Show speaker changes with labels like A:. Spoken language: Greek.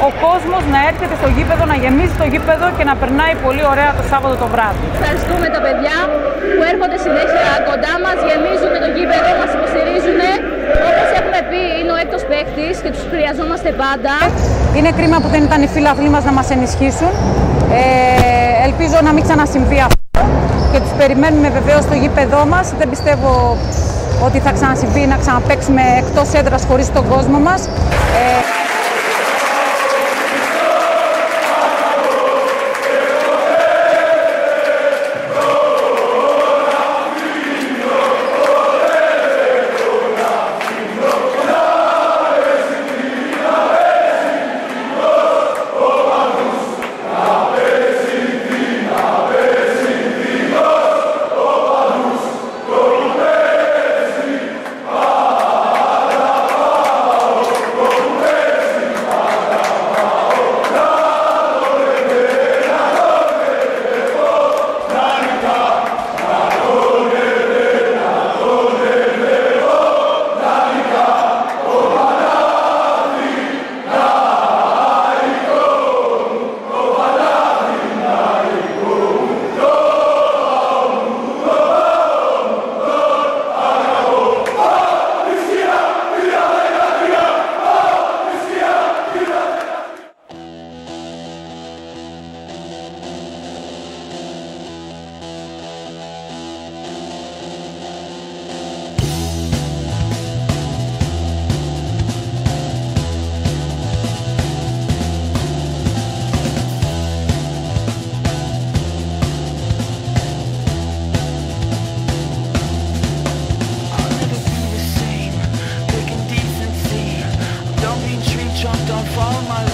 A: ο κόσμος να έρχεται στο γήπεδο, να γεμίζει το γήπεδο και να περνάει πολύ ωραία το Σάββατο το βράδυ.
B: Ευχαριστούμε τα παιδιά που έρχονται συνέχεια κοντά μας, γεμίζουν το γήπεδο, μας υποστηρίζουν. Όπως έχουμε πει, είναι ο έκτος παίκτης και τους χρειαζόμαστε πάντα.
A: Είναι κρίμα που δεν ήταν οι φίλαθλοι μας να μας ενισχύσουν. Ελπίζω να μην ξανασυμβεί αυτό και τους περιμένουμε βεβαίως στο γήπεδό μας. Δεν πιστεύω ότι θα ξανασυμβεί να ξαναπαίξουμε εκτός έδρας χωρίς τον κόσμο μας.
C: Jumped on, follow my